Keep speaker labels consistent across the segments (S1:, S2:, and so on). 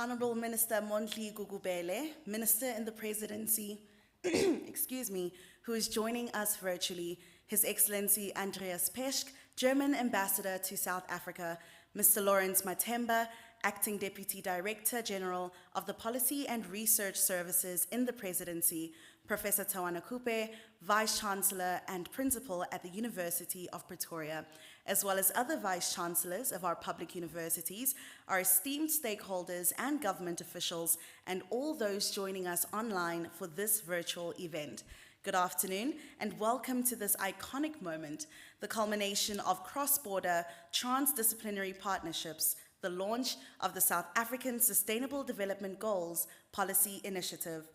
S1: Honorable Minister Mondli Gugubele, Minister in the Presidency, excuse me, who is joining us virtually, His Excellency Andreas Peschk, German Ambassador to South Africa, Mr. Lawrence Matemba, Acting Deputy Director General of the Policy and Research Services in the Presidency, Professor Tawana Kupe, Vice Chancellor and Principal at the University of Pretoria, as well as other Vice Chancellors of our public universities, our esteemed stakeholders and government officials, and all those joining us online for this virtual event. Good afternoon and welcome to this iconic moment, the culmination of cross-border transdisciplinary partnerships, the launch of the South African Sustainable Development Goals Policy Initiative,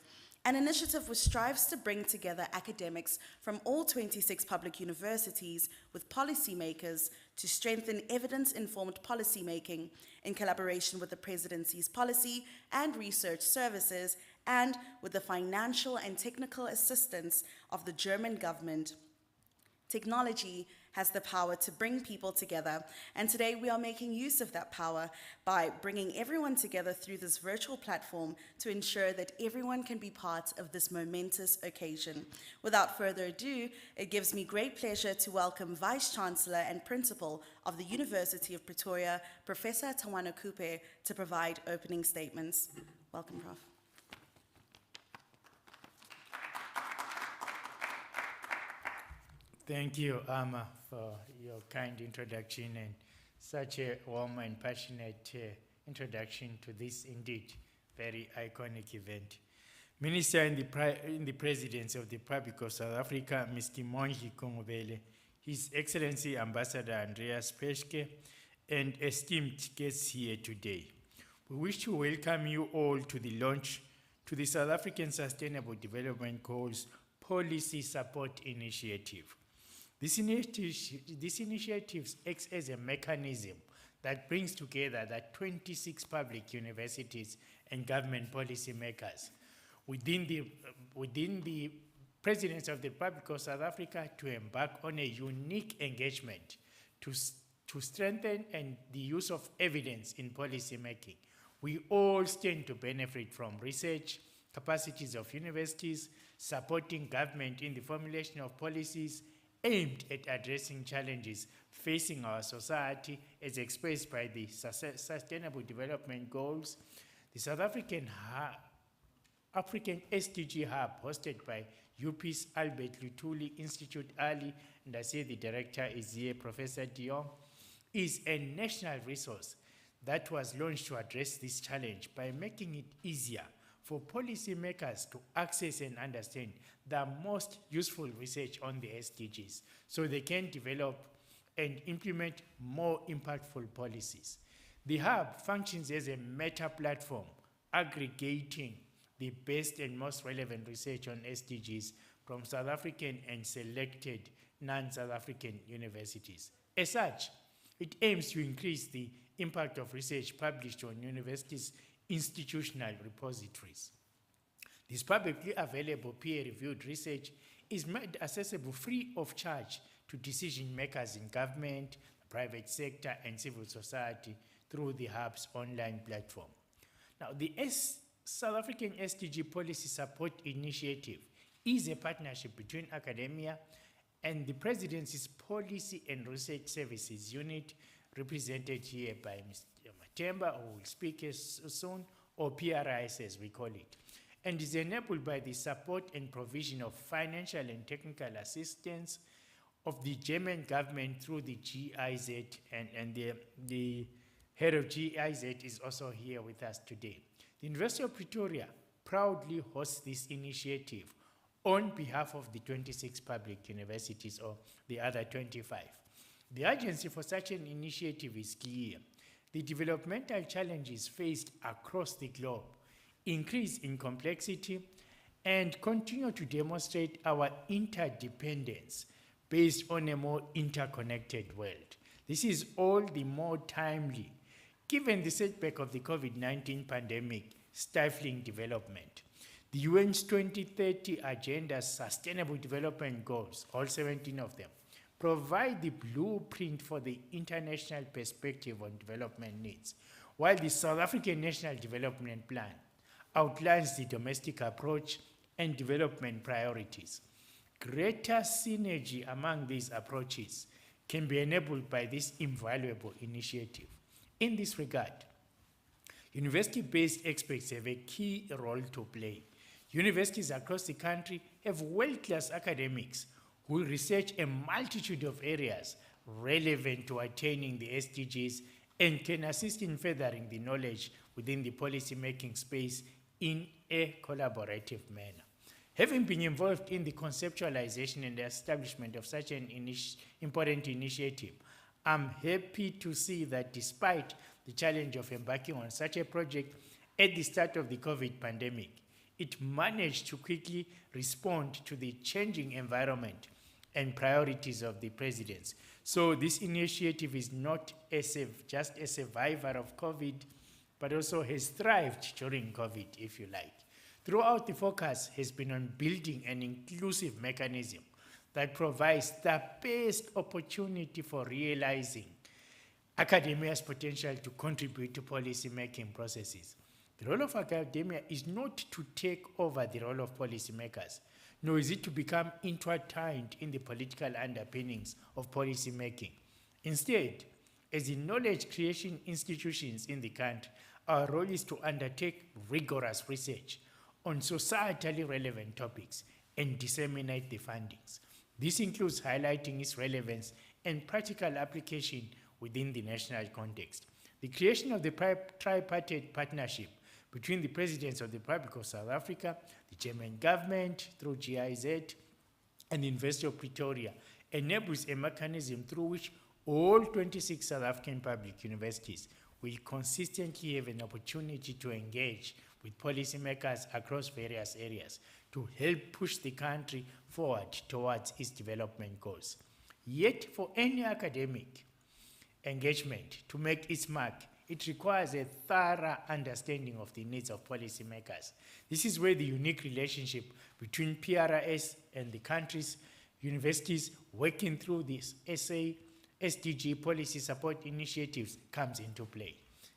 S1: an initiative which strives to bring together academics from all 26 public universities with policymakers to strengthen evidence-informed policymaking in collaboration with the Presidency's policy and research services and with the financial and technical assistance of the German government. Technology has the power to bring people together, and today we are making use of that power by bringing everyone together through this virtual platform to ensure that everyone can be part of this momentous occasion. Without further ado, it gives me great pleasure to welcome Vice Chancellor and Principal of the University of Pretoria, Professor Tawana Kupe, to provide opening statements. Welcome, Prof.
S2: Thank you, Amma, for your kind introduction and such a warm and passionate introduction to this indeed very iconic event. Minister in the Presidency of the Republic of South Africa, Mr. Mondli Gugubele, His Excellency Ambassador Andreas Peschk, and esteemed guests here today. We wish to welcome you all to the launch to the South African Sustainable Development Goals Policy Support Initiative. This initiative acts as a mechanism that brings together the 26 public universities and government policymakers within the Presidency of the Republic of South Africa to embark on a unique engagement to strengthen the use of evidence in policymaking. We all stand to benefit from research, capacities of universities, supporting government in the formulation of policies aimed at addressing challenges facing our society as expressed by the Sustainable Development Goals, the South African SDG Hub hosted by UP's Albert Luthuli Institute Ali, and I see the director is here, Professor Dion, is a national resource that was launched to address this challenge by making it easier for policymakers to access and understand the most useful research on the SDGs so they can develop and implement more impactful policies. The Hub functions as a meta platform aggregating the best and most relevant research on SDGs from South African and selected non-South African universities. As such, it aims to increase the impact of research published on universities' institutional repositories. This publicly available peer-reviewed research is made accessible free of charge to decision makers in government, the private sector, and civil society through the Hub's online platform. Now, the South African SDG Policy Support Initiative is a partnership between academia and the Presidency's Policy and Research Services Unit, represented here by Mr. Matemba, who will speak soon, or PRIS as we call it, and is enabled by the support and provision of financial and technical assistance of the German government through the GIZ, and the head of GIZ is also here with us today. The University of Pretoria proudly hosts this initiative on behalf of the 26 public universities, or the other 25. The urgency for such an initiative is clear. The developmental challenges faced across the globe increase in complexity and continue to demonstrate our interdependence based on a more interconnected world. This is all the more timely given the setback of the COVID-19 pandemic stifling development. The UN's 2030 Agenda's Sustainable Development Goals, all 17 of them, provide the blueprint for the international perspective on development needs, while the South African National Development Plan outlines the domestic approach and development priorities. Greater synergy among these approaches can be enabled by this invaluable initiative. In this regard, university-based experts have a key role to play. Universities across the country have world-class academics who research a multitude of areas relevant to attaining the SDGs and can assist in furthering the knowledge within the policy-making space in a collaborative manner. Having been involved in the conceptualization and the establishment of such an important initiative, I'm happy to see that despite the challenge of embarking on such a project at the start of the COVID pandemic, it managed to quickly respond to the changing environment and priorities of the presidents. So this initiative is not just a survivor of COVID, but also has thrived during COVID, if you like. Throughout, the focus has been on building an inclusive mechanism that provides the best opportunity for realizing academia's potential to contribute to policy-making processes. The role of academia is not to take over the role of policymakers, nor is it to become intertwined in the political underpinnings of policymaking. Instead, as the knowledge creation institutions in the country, our role is to undertake rigorous research on societally relevant topics and disseminate the findings. This includes highlighting its relevance and practical application within the national context. The creation of the tripartite partnership between the presidents of the Republic of South Africa, the German government through GIZ, and the University of Pretoria enables a mechanism through which all 26 South African public universities will consistently have an opportunity to engage with policymakers across various areas to help push the country forward towards its development goals. Yet, for any academic engagement to make its mark, it requires a thorough understanding of the needs of policymakers. This is where the unique relationship between PRS and the country's universities working through this SDG policy support initiatives comes into play.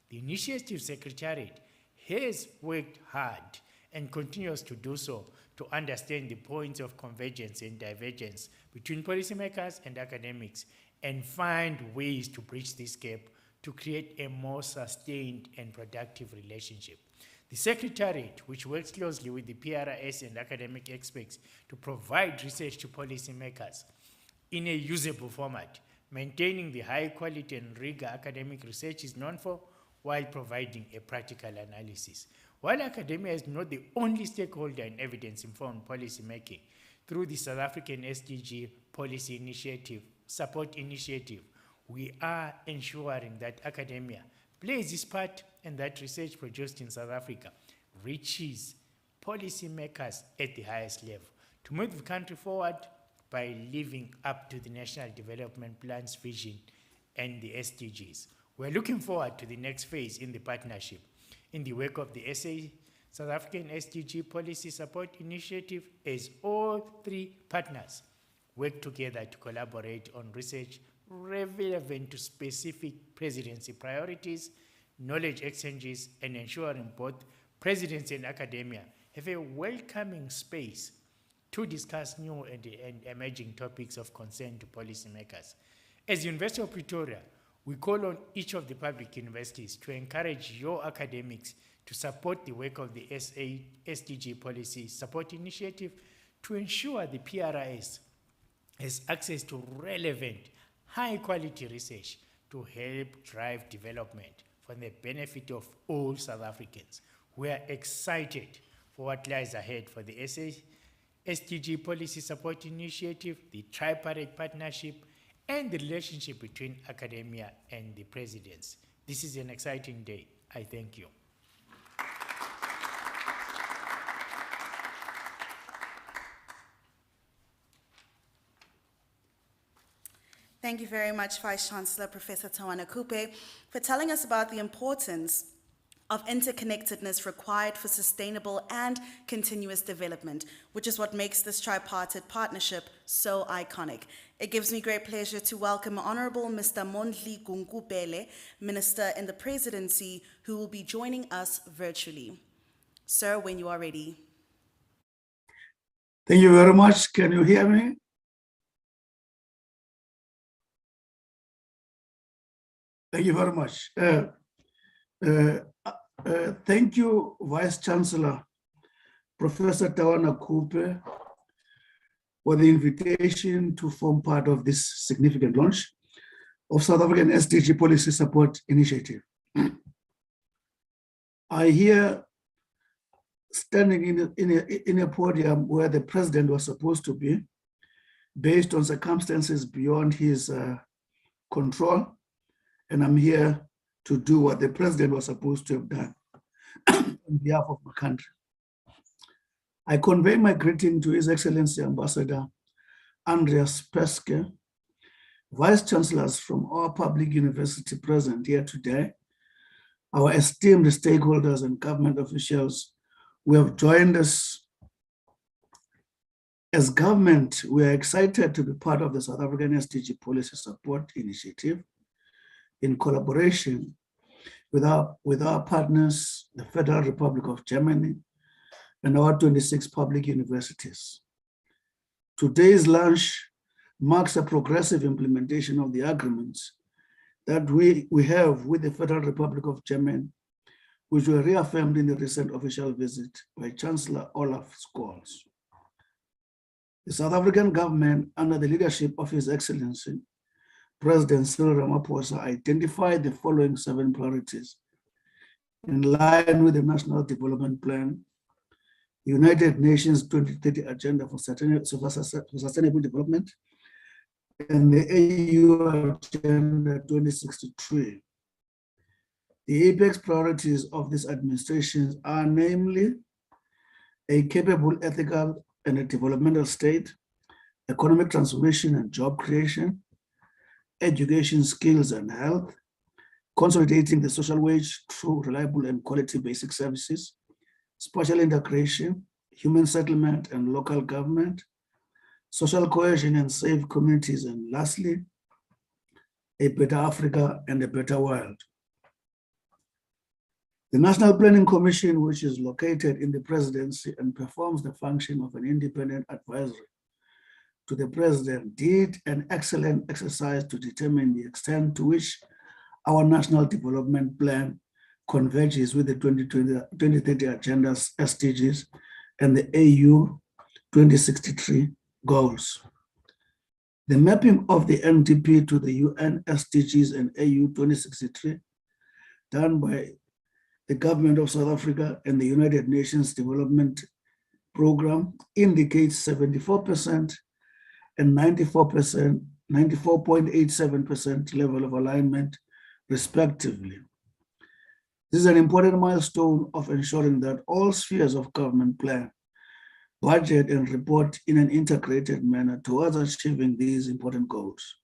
S2: The initiative secretariat has worked hard and continues to do so to understand the points of convergence and divergence between policymakers and academics and find ways to bridge this gap to create a more sustained and productive relationship. The Secretariat, which works closely with the PRS and academic experts to provide research to policymakers in a usable format, maintaining the high quality and rigor academic research is known for, while providing a practical analysis. While academia is not the only stakeholder in evidence-informed policymaking, through the South African SDG policy initiative, support initiative, we are ensuring that academia plays its part and that research produced in South Africa reaches policymakers at the highest level to move the country forward by living up to the National Development Plan's vision and the SDGs. We're looking forward to the next phase in the partnership in the work of the South African SDG Policy Support Initiative as all three partners work together to collaborate on research relevant to specific presidency priorities, knowledge exchanges, and ensuring both presidents and academia have a welcoming space to discuss new and emerging topics of concern to policymakers. As the University of Pretoria, we call on each of the public universities to encourage your academics to support the work of the SDG Policy Support Initiative to ensure the PRS has access to relevant, high-quality research to help drive development for the benefit of all South Africans. We are excited for what lies ahead for the SDG Policy Support Initiative, the tripartite partnership, and the relationship between academia and the presidents. This is an exciting day. I thank you.
S1: Thank you very much, Vice-Chancellor Professor Tawana Kupe, for telling us about the importance of interconnectedness required for sustainable and continuous development, which is what makes this tripartite partnership so iconic. It gives me great pleasure to welcome Honorable Mr. Mondli Gungubele, Minister in the Presidency, who will be joining us virtually. Sir, when you are ready.
S3: Thank you very much. Can you hear me? Thank you very much. Thank you, Vice Chancellor, Professor Tawana Kupe, for the invitation to form part of this significant launch of South African SDG Policy Support Initiative. I hear standing in a podium where the president was supposed to be, based on circumstances beyond his control, and I'm here to do what the president was supposed to have done on behalf of my country. I convey my greeting to His Excellency Ambassador Andreas Peske, Vice Chancellors from our public university present here today, our esteemed stakeholders and government officials who have joined us. As government, we are excited to be part of the South African SDG Policy Support Initiative in collaboration with our partners, the Federal Republic of Germany, and our 26 public universities. Today's launch marks a progressive implementation of the agreements that we have with the Federal Republic of Germany, which were reaffirmed in the recent official visit by Chancellor Olaf Scholz. The South African government, under the leadership of His Excellency, President Cyril Ramaphosa, identified the following 7 priorities in line with the National Development Plan, the United Nations 2030 Agenda for Sustainable Development, and the AU Agenda 2063. The apex priorities of this administration are namely a capable, ethical, and a developmental state, economic transformation and job creation, education, skills, and health, consolidating the social wage through reliable and quality basic services, spatial integration, human settlement and local government, social cohesion and safe communities, and lastly, a better Africa and a better world. The National Planning Commission, which is located in the presidency and performs the function of an independent advisory to the president, did an excellent exercise to determine the extent to which our National Development Plan converges with the 2030 Agenda's SDGs and the AU 2063 goals. The mapping of the NDP to the UN SDGs and AU 2063 done by the government of South Africa and the United Nations Development Program indicates 74% and 94.87% level of alignment, respectively. This is an important milestone of ensuring that all spheres of government plan, budget, and report in an integrated manner towards achieving these important goals.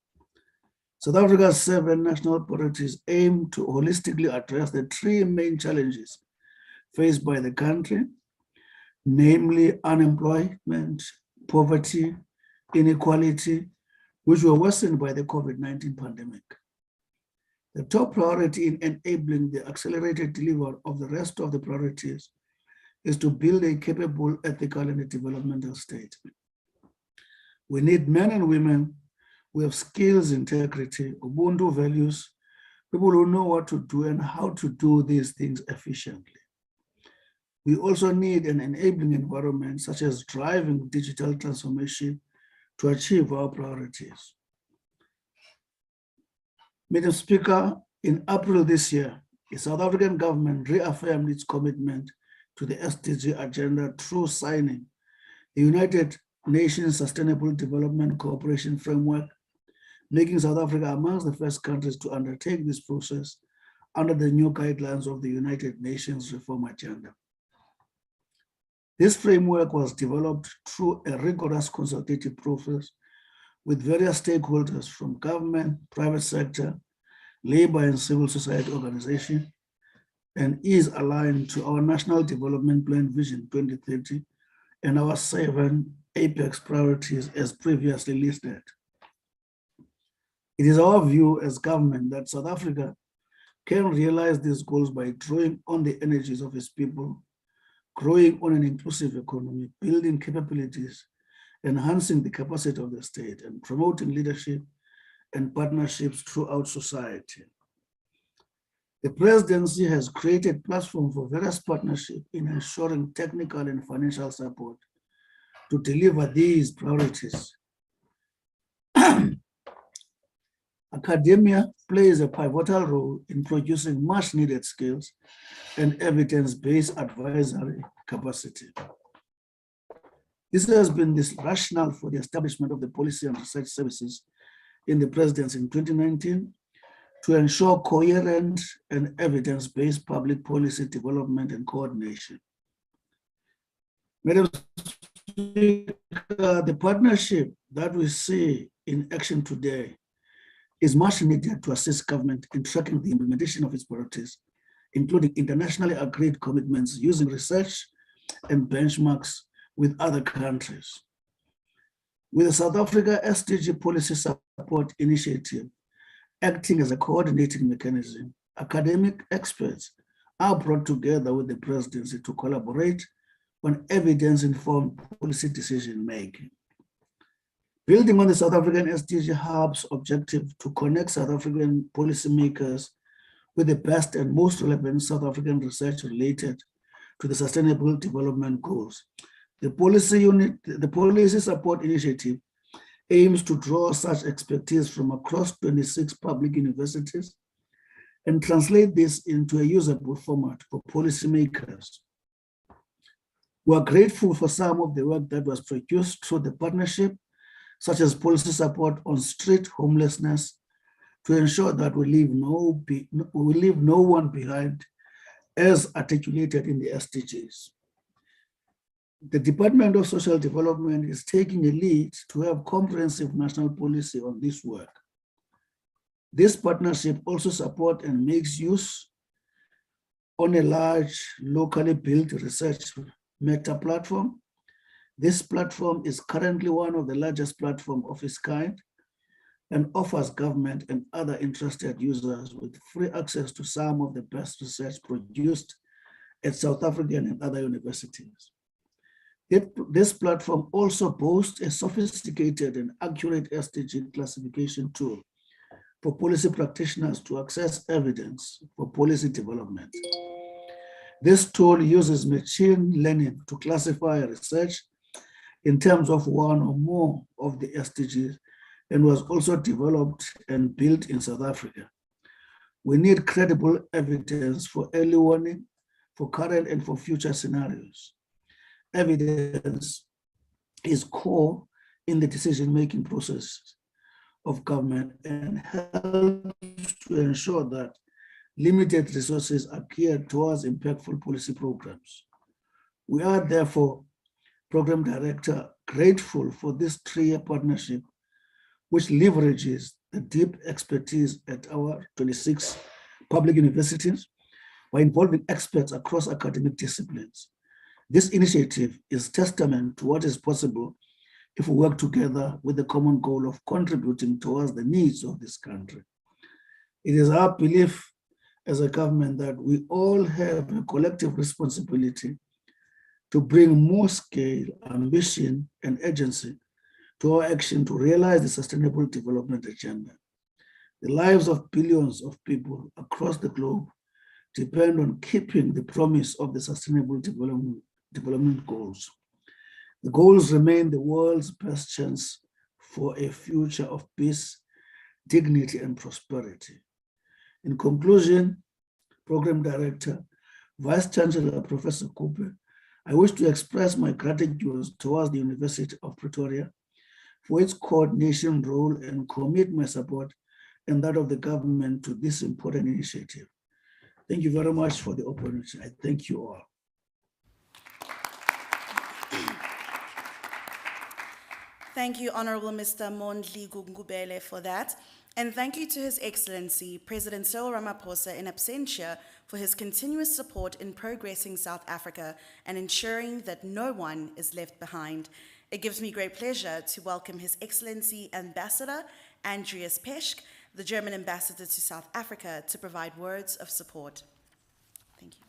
S3: South Africa's 7 national priorities aim to holistically address the 3 main challenges faced by the country, namely unemployment, poverty, inequality, which were worsened by the COVID-19 pandemic. The top priority in enabling the accelerated delivery of the rest of the priorities is to build a capable, ethical, and a developmental state. We need men and women who have skills, integrity, Ubuntu values, people who know what to do and how to do these things efficiently. We also need an enabling environment, such as driving digital transformation to achieve our priorities. Madam Speaker, in April this year, the South African government reaffirmed its commitment to the SDG agenda through signing the United Nations Sustainable Development Cooperation Framework, making South Africa amongst the first countries to undertake this process under the new guidelines of the United Nations Reform Agenda. This framework was developed through a rigorous consultative process with various stakeholders from government, private sector, labor and civil society organizations, and is aligned to our National Development Plan Vision 2030 and our 7 apex priorities as previously listed. It is our view as government that South Africa can realize these goals by drawing on the energies of its people, growing on an inclusive economy, building capabilities, enhancing the capacity of the state, and promoting leadership and partnerships throughout society. The presidency has created platforms for various partnerships in ensuring technical and financial support to deliver these priorities. Academia plays a pivotal role in producing much needed skills and evidence-based advisory capacity. This has been the rationale for the establishment of the Policy and Research Services in the presidency in 2019 to ensure coherent and evidence-based public policy development and coordination. Madam Speaker, the partnership that we see in action today is much needed to assist government in tracking the implementation of its priorities, including internationally agreed commitments using research and benchmarks with other countries. With the South Africa SDG Policy Support Initiative acting as a coordinating mechanism, academic experts are brought together with the presidency to collaborate on evidence-informed policy decision-making. Building on the South African SDG Hub's objective to connect South African policymakers with the best and most relevant South African research related to the Sustainable Development Goals, the Policy Support Initiative aims to draw such expertise from across 26 public universities and translate this into a usable format for policymakers. We are grateful for some of the work that was produced through the partnership, such as policy support on street homelessness, to ensure that we leave no one behind, as articulated in the SDGs. The Department of Social Development is taking a lead to have comprehensive national policy on this work. This partnership also supports and makes use on a large locally built research meta platform. This platform is currently one of the largest platforms of its kind and offers government and other interested users with free access to some of the best research produced at South African and other universities. This platform also boasts a sophisticated and accurate SDG classification tool for policy practitioners to access evidence for policy development. This tool uses machine learning to classify research in terms of one or more of the SDGs and was also developed and built in South Africa. We need credible evidence for early warning, for current and for future scenarios. Evidence is core in the decision-making process of government and helps to ensure that limited resources are geared towards impactful policy programs. We are therefore, Program Director, grateful for this 3-year partnership, which leverages the deep expertise at our 26 public universities by involving experts across academic disciplines. This initiative is testament to what is possible if we work together with the common goal of contributing towards the needs of this country. It is our belief as a government that we all have a collective responsibility to bring more scale, ambition, and agency to our action to realize the Sustainable Development Agenda. The lives of billions of people across the globe depend on keeping the promise of the Sustainable Development Goals. The goals remain the world's best chance for a future of peace, dignity, and prosperity. In conclusion, Program Director, Vice Chancellor Professor Cooper, I wish to express my gratitude towards the University of Pretoria for its coordination role and commit my support and that of the government to this important initiative. Thank you very much for the opportunity. I thank you all.
S1: Thank you, Honorable Mr. Mondli Gungubele, for that. And thank you to His Excellency, President Cyril Ramaphosa in absentia, for his continuous support in progressing South Africa and ensuring that no one is left behind. It gives me great pleasure to welcome His Excellency Ambassador Andreas Peschk, the German ambassador to South Africa, to provide words of support. Thank you.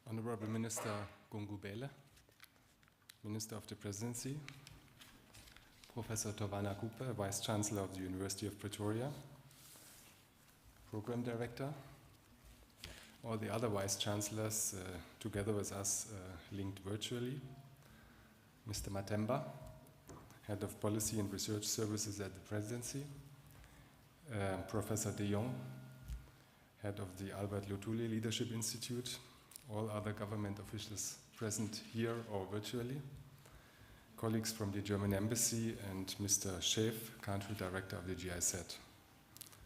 S4: Honorable Minister Gungubele, Minister of the Presidency, Professor Tovana Cooper, Vice Chancellor of the University of Pretoria, Program Director, all the other Vice Chancellors together with us linked virtually, Mr. Matemba, Head of Policy and Research Services at the Presidency, Professor de Jong, Head of the Albert Luthuli Leadership Institute, all other government officials present here or virtually, colleagues from the German Embassy, and Mr. Schäf, Country Director of the GIZ.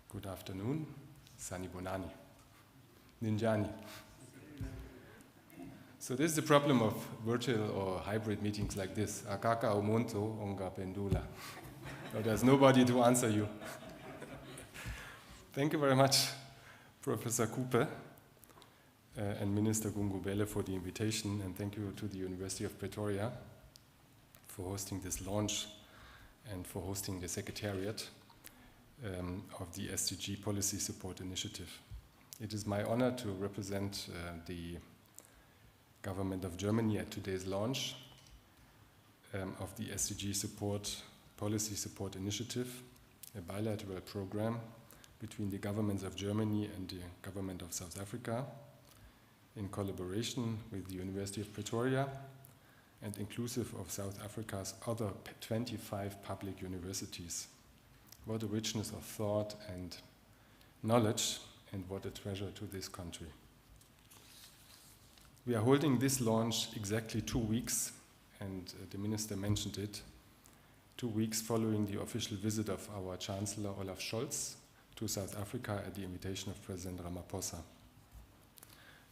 S4: Good afternoon, Sani Bonani, Ninjani. So this is the problem of virtual or hybrid meetings like this. Akaka umonto onga pendula. So there's nobody to answer you. Thank you very much, Professor Cooper. And Minister Gungubele for the invitation, and thank you to the University of Pretoria for hosting this launch and for hosting the Secretariat of the SDG Policy Support Initiative. It is my honor to represent the government of Germany at today's launch of the SDG Policy Support Initiative, a bilateral program between the governments of Germany and the government of South Africa, in collaboration with the University of Pretoria and inclusive of South Africa's other 25 public universities. What a richness of thought and knowledge, and what a treasure to this country. We are holding this launch exactly 2 weeks, and the Minister mentioned it, 2 weeks following the official visit of our Chancellor Olaf Scholz to South Africa at the invitation of President Ramaphosa.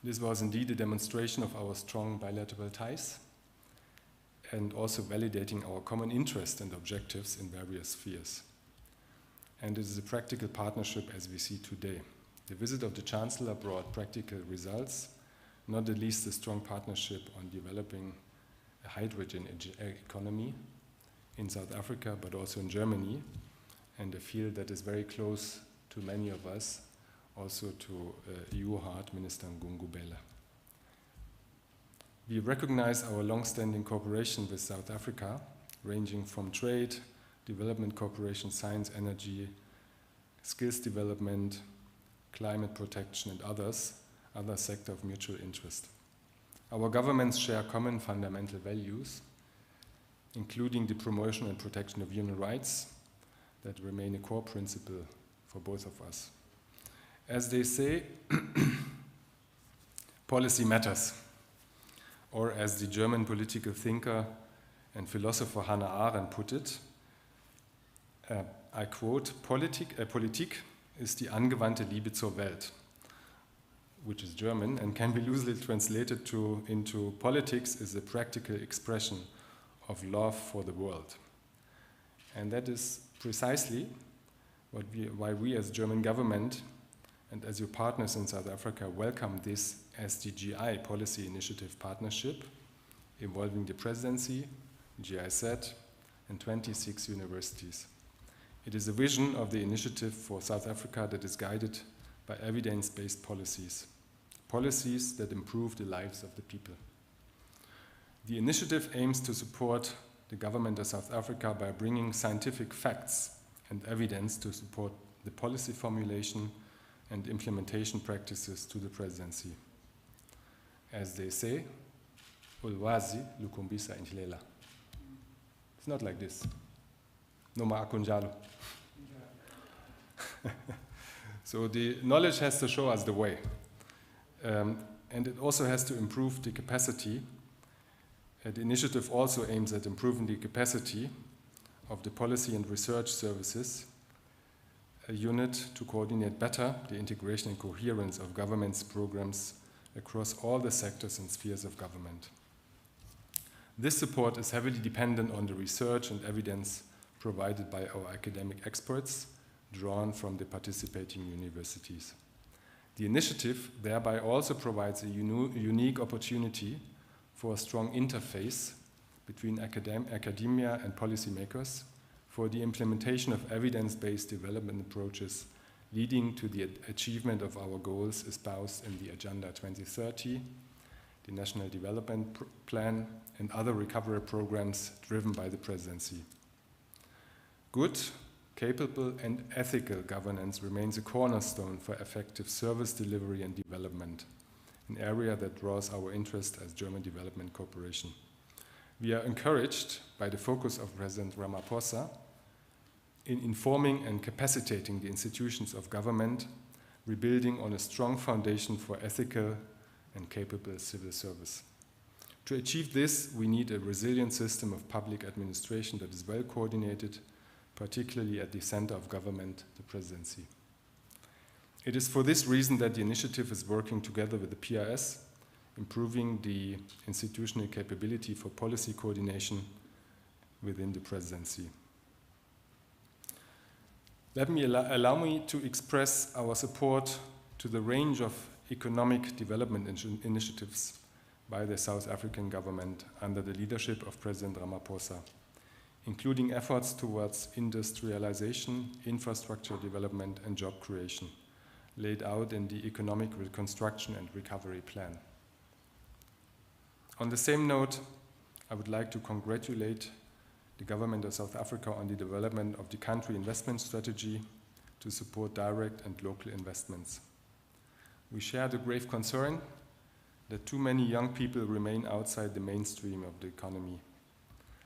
S4: This was indeed a demonstration of our strong bilateral ties and also validating our common interest and objectives in various spheres. And it is a practical partnership as we see today. The visit of the Chancellor brought practical results, not the least a strong partnership on developing a hydrogen economy in South Africa, but also in Germany, and a field that is very close to many of us, also to EU Heart Minister Gungubele. We recognize our long-standing cooperation with South Africa, ranging from trade, development cooperation, science, energy, skills development, climate protection, and other sectors of mutual interest. Our governments share common fundamental values, including the promotion and protection of human rights, that remain a core principle for both of us. As they say, policy matters. Or as the German political thinker and philosopher Hannah Arendt put it, I quote, Politik ist die angewandte Liebe zur Welt, which is German and can be loosely translated into politics is a practical expression of love for the world. And that is precisely why we as German government and as your partners in South Africa welcome this SDGI policy initiative partnership involving the presidency, GIZ, and 26 universities. It is a vision of the initiative for South Africa that is guided by evidence-based policies, policies that improve the lives of the people. The initiative aims to support the government of South Africa by bringing scientific facts and evidence to support the policy formulation and implementation practices to the presidency. As they say, ulwazi lukumbisa indlela. It's not like this. Noma akunjalo. So the knowledge has to show us the way. And it also has to improve the capacity. The initiative also aims at improving the capacity of the Policy and Research Services, a unit to coordinate better the integration and coherence of government's programs across all the sectors and spheres of government. This support is heavily dependent on the research and evidence provided by our academic experts, drawn from the participating universities. The initiative thereby also provides a unique opportunity for a strong interface between academia and policymakers for the implementation of evidence-based development approaches leading to the achievement of our goals espoused in the Agenda 2030, the National Development Plan, and other recovery programs driven by the Presidency. Good, capable, and ethical governance remains a cornerstone for effective service delivery and development, an area that draws our interest as German Development Corporation. We are encouraged by the focus of President Ramaphosa in informing and capacitating the institutions of government, rebuilding on a strong foundation for ethical and capable civil service. To achieve this, we need a resilient system of public administration that is well coordinated, particularly at the center of government, the Presidency. It is for this reason that the initiative is working together with the PRS, improving the institutional capability for policy coordination within the Presidency. Allow me to express our support to the range of economic development initiatives by the South African government under the leadership of President Ramaphosa, including efforts towards industrialization, infrastructure development, and job creation, laid out in the Economic Reconstruction and Recovery Plan. On the same note, I would like to congratulate the government of South Africa on the development of the country investment strategy to support direct and local investments. We share the grave concern that too many young people remain outside the mainstream of the economy.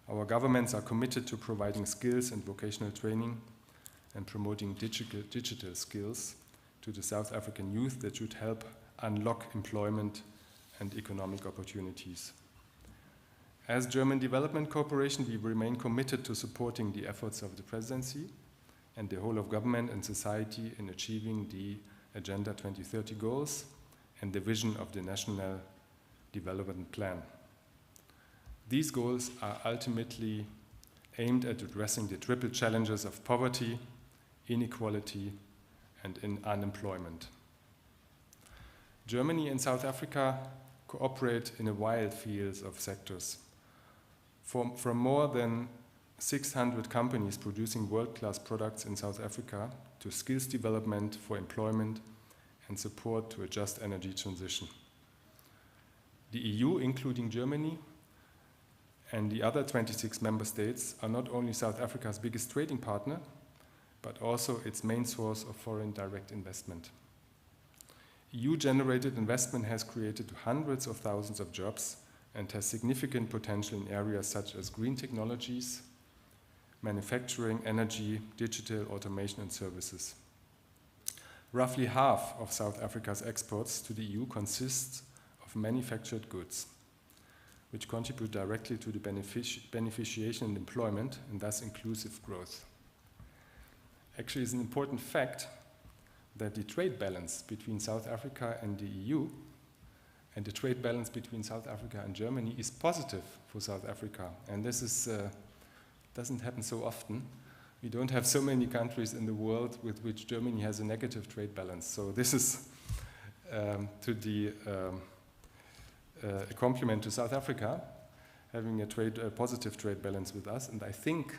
S4: Our governments are committed to providing skills and vocational training and promoting digital skills to the South African youth that should help unlock employment and economic opportunities. As German Development Corporation, we remain committed to supporting the efforts of the Presidency and the whole of government and society in achieving the Agenda 2030 goals and the vision of the National Development Plan. These goals are ultimately aimed at addressing the triple challenges of poverty, inequality, and unemployment. Germany and South Africa cooperate in a wide field of sectors. From more than 600 companies producing world-class products in South Africa to skills development for employment and support to a just energy transition. The EU, including Germany, and the other 26 member states are not only South Africa's biggest trading partner, but also its main source of foreign direct investment. EU-generated investment has created hundreds of thousands of jobs and has significant potential in areas such as green technologies, manufacturing, energy, digital, automation, and services. Roughly half of South Africa's exports to the EU consists of manufactured goods, which contribute directly to the beneficiation and employment, and thus inclusive growth. Actually, it's an important fact that the trade balance between South Africa and the EU and the trade balance between South Africa and Germany is positive for South Africa. And this is, doesn't happen so often. We don't have so many countries in the world with which Germany has a negative trade balance. So this is a compliment to South Africa, having a positive trade balance with us. And I think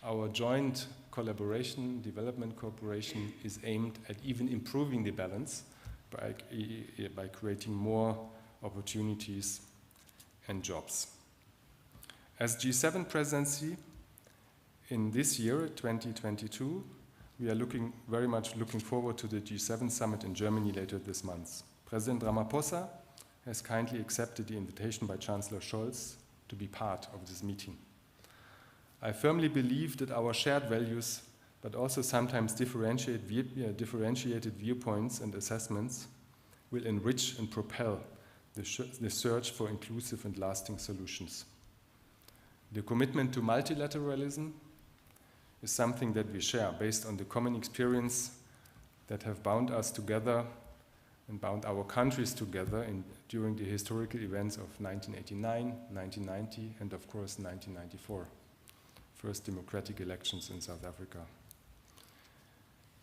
S4: our joint collaboration, development cooperation, is aimed at even improving the balance by creating more opportunities and jobs. As G7 presidency in this year, 2022, we are very much looking forward to the G7 summit in Germany later this month. President Ramaphosa has kindly accepted the invitation by Chancellor Scholz to be part of this meeting. I firmly believe that our shared values, but also sometimes differentiated viewpoints and assessments, will enrich and propel the search for inclusive and lasting solutions. The commitment to multilateralism is something that we share based on the common experience that have bound us together and bound our countries together during the historical events of 1989, 1990, and of course 1994, first democratic elections in South Africa.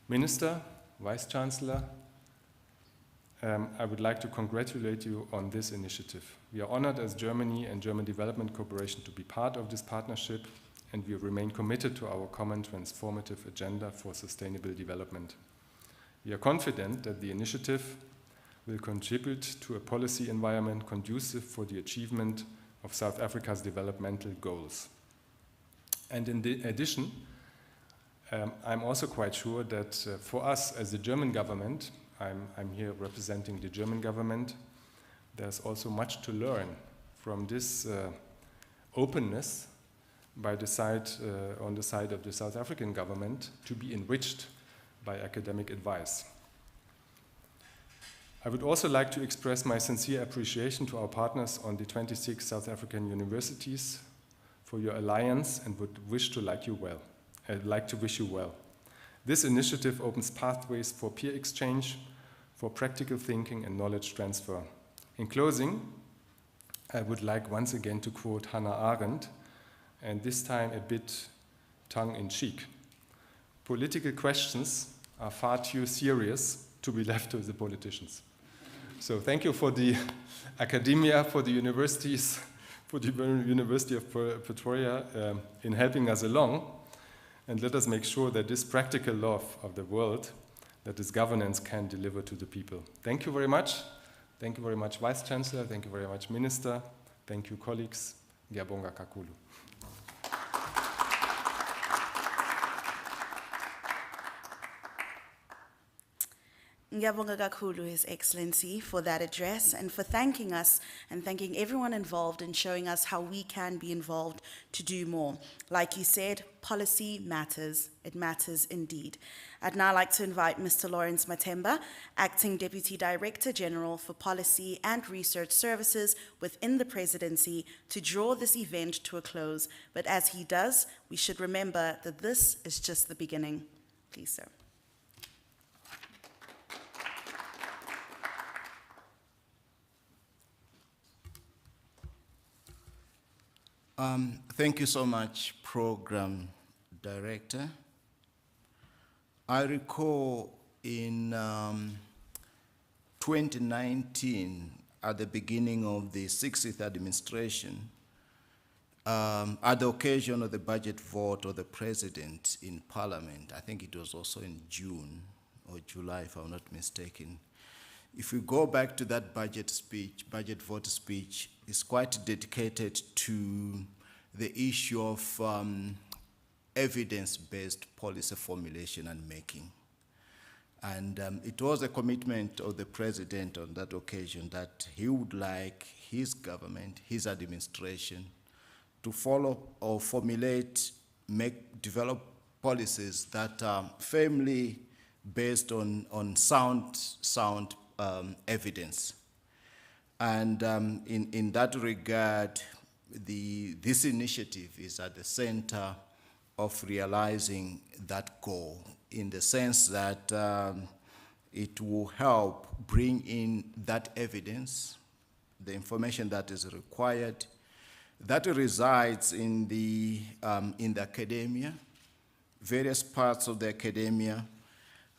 S4: Minister, Vice Chancellor, I would like to congratulate you on this initiative. We are honored as Germany and German Development Cooperation to be part of this partnership, and we remain committed to our common transformative agenda for sustainable development. We are confident that the initiative will contribute to a policy environment conducive for the achievement of South Africa's developmental goals. And in addition, I'm also quite sure that for us as the German government, I'm here representing the German government, there's also much to learn from this openness by the side, on the side of the South African government to be enriched by academic advice. I would also like to express my sincere appreciation to our partners on the 26 South African universities for your alliance and would wish to wish you well. This initiative opens pathways for peer exchange, for practical thinking and knowledge transfer. In closing, I would like once again to quote Hannah Arendt, and this time a bit tongue-in-cheek. Political questions are far too serious to be left to the politicians. So thank you for the academia, for the universities, for the University of Pretoria in helping us along. And let us make sure that this practical love of the world, that this governance can deliver to the people. Thank you very much. Thank you very much, Vice Chancellor. Thank you very much, Minister. Thank you, colleagues. Ngiyabonga kakhulu.
S1: Ngiyabonga kakhulu, His Excellency, for that address and for thanking us and thanking everyone involved in showing us how we can be involved to do more. Like you said, policy matters. It matters indeed. I'd now like to invite Mr. Lawrence Matemba, Acting Deputy Director General for Policy and Research Services within the Presidency, to draw this event to a close. But as he does, we should remember that this is just the beginning. Please, sir.
S5: Thank you so much, Program Director. I recall in 2019, at the beginning of the 60th administration, at the occasion of the budget vote of the President in Parliament, I think it was also in June or July, if I'm not mistaken. If we go back to that budget vote speech, it's quite dedicated to the issue of evidence-based policy formulation and making. And it was a commitment of the President on that occasion that he would like his government, his administration, to follow or formulate, develop policies that are firmly based on sound evidence. And in that regard, this initiative is at the center of realizing that goal, in the sense that it will help bring in that evidence, the information that is required, that resides in the academia, various parts of the academia,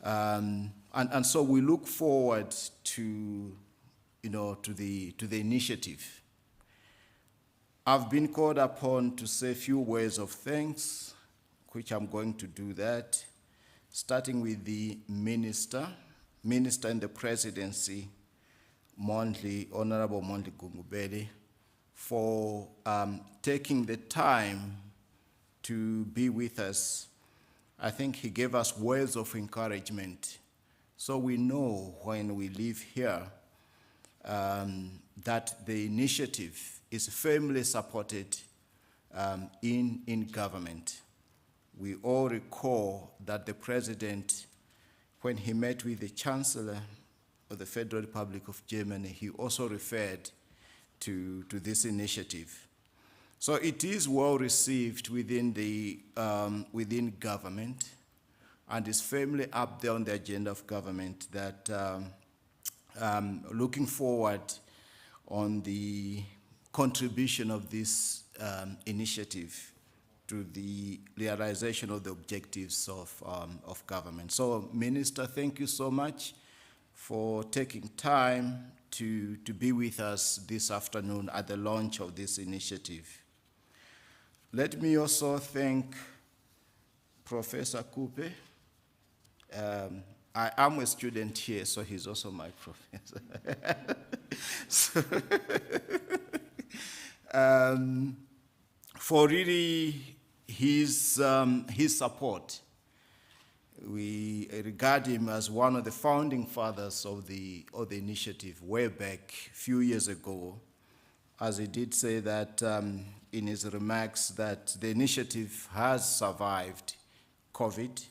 S5: and so we look forward to the initiative. I've been called upon to say a few words of thanks, which I'm going to do that, starting with the Minister in the Presidency, Honorable Mondli Gungubeli, for taking the time to be with us. I think he gave us words of encouragement, so we know when we leave here that the initiative is firmly supported in government. We all recall that the President, when he met with the Chancellor of the Federal Republic of Germany, he also referred to this initiative. So it is well received within government, and is firmly up there on the agenda of government that looking forward on the contribution of this initiative to the realization of the objectives of government. So, Minister, thank you so much for taking time to be with us this afternoon at the launch of this initiative. Let me also thank Professor Coupe. I am a student here, so he's also my professor. For really his support. We regard him as one of the founding fathers of the initiative way back a few years ago, as he did say that in his remarks that the initiative has survived COVID,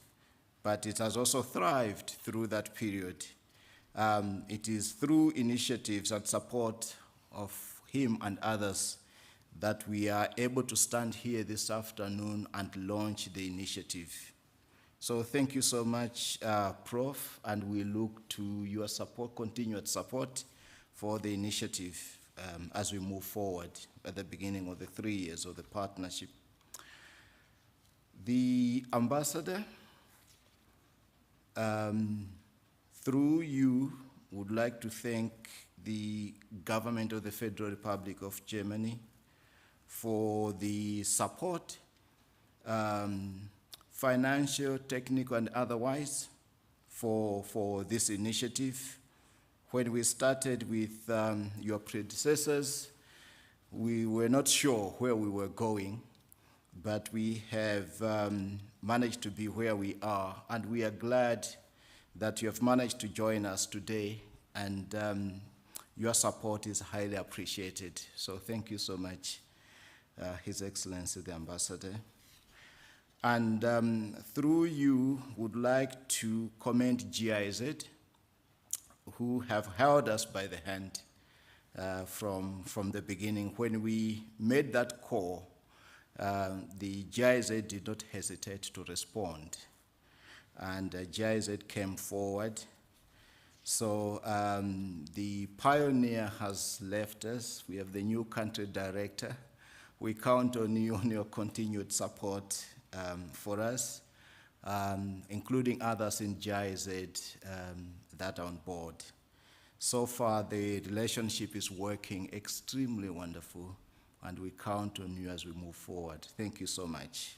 S5: but it has also thrived through that period. It is through initiatives and support of him and others that we are able to stand here this afternoon and launch the initiative. So thank you so much, Prof, and we look to your support, continued support for the initiative as we move forward at the beginning of the 3 years of the partnership. The ambassador, through you, would like to thank the government of the Federal Republic of Germany for the support, financial, technical, and otherwise, for this initiative. When we started with your predecessors, we were not sure where we were going, but we have managed to be where we are, and we are glad that you have managed to join us today, and your support is highly appreciated. So thank you so much, His Excellency the Ambassador. And through you, would like to commend GIZ, who have held us by the hand from the beginning. When we made that call, the GIZ did not hesitate to respond, and GIZ came forward. So the pioneer has left us. We have the new country director. We count on you, on your continued support for us, including others in GIZ that are on board. So far, the relationship is working extremely wonderful, and we count on you as we move forward. Thank you so much.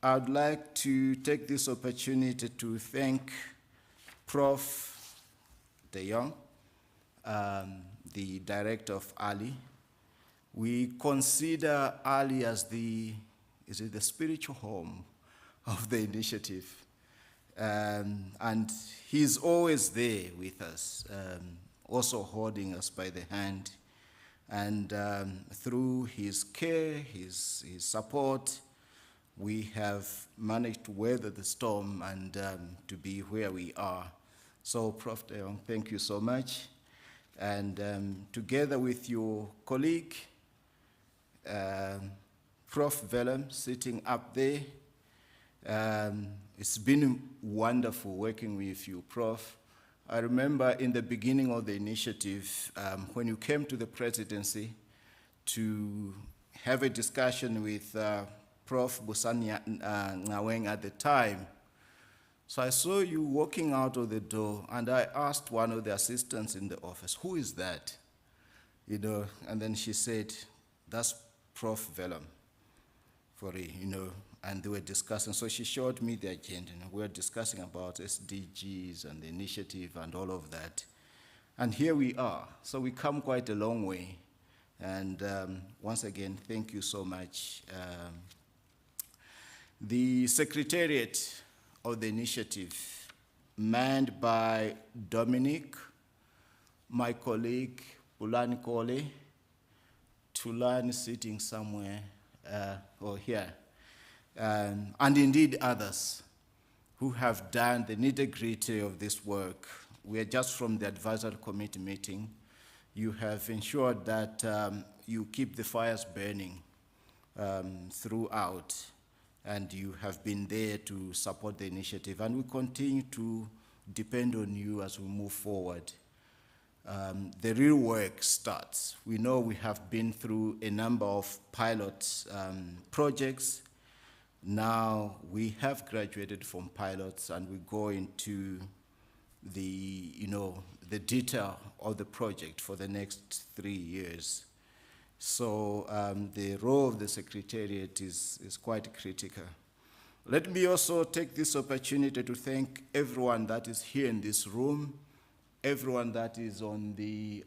S5: I'd like to take this opportunity to thank Prof. De Jong, the director of Ali. We consider Ali as the spiritual home of the initiative. And he's always there with us, also holding us by the hand. And through his care, his support, we have managed to weather the storm and to be where we are. So, Prof. De Jong, thank you so much. And together with your colleague, Prof. Vellum, sitting up there, it's been wonderful working with you, Prof. I remember in the beginning of the initiative, when you came to the presidency to have a discussion with Prof. Busanya Ngaweng at the time. So I saw you walking out of the door, and I asked one of the assistants in the office, who is that? You know, and then she said, that's Prof. Vellum, and they were discussing. So she showed me the agenda, and we were discussing about SDGs and the initiative and all of that. And here we are. So we come quite a long way. And once again, thank you so much. The secretariat of the initiative, manned by Dominic, my colleague, Pulani Kole, Tulani sitting somewhere, or here, and indeed others who have done the nitty-gritty of this work. We are just from the advisory committee meeting. You have ensured that you keep the fires burning throughout, and you have been there to support the initiative, and we continue to depend on you as we move forward. The real work starts. We know we have been through a number of pilot projects. Now we have graduated from pilots and we go into the detail of the project for the next 3 years. So the role of the Secretariat is quite critical. Let me also take this opportunity to thank everyone that is here in this room, everyone that is on the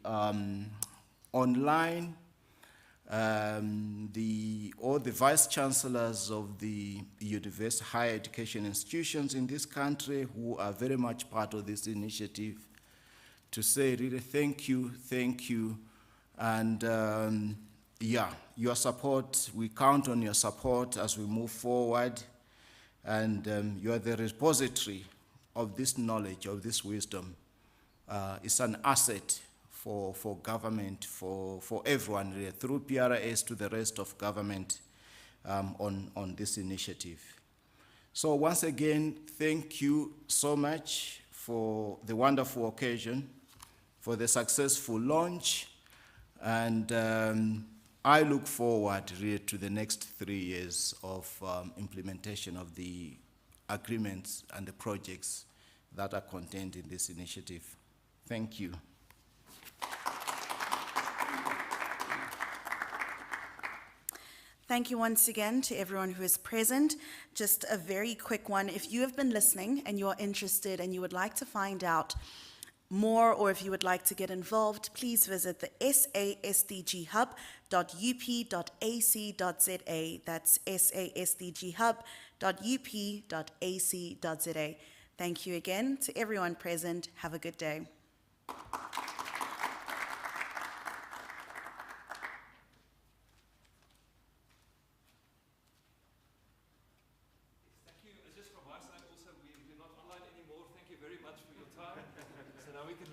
S5: online, all the vice chancellors of the university higher education institutions in this country who are very much part of this initiative, to say really thank you, and yeah, your support, we count on your support as we move forward, and you are the repository of this knowledge, of this wisdom. It's an asset for government, for everyone, really, through PRS to the rest of government on this initiative. So once again, thank you so much for the wonderful occasion, for the successful launch, and I look forward really to the next 3 years of implementation of the agreements and the projects that are contained in this initiative. Thank you.
S1: Thank you once again to everyone who is present. Just a very quick one. If you have been listening and you're interested and you would like to find out more, or if you would like to get involved, please visit the sasdghub.up.up.ac.za. That's sasdghub.up.up.ac.za. Thank you again to everyone present. Have a good day.
S6: Thank you. Just from my side also, we're not online anymore. Thank you very much for your time. So now we can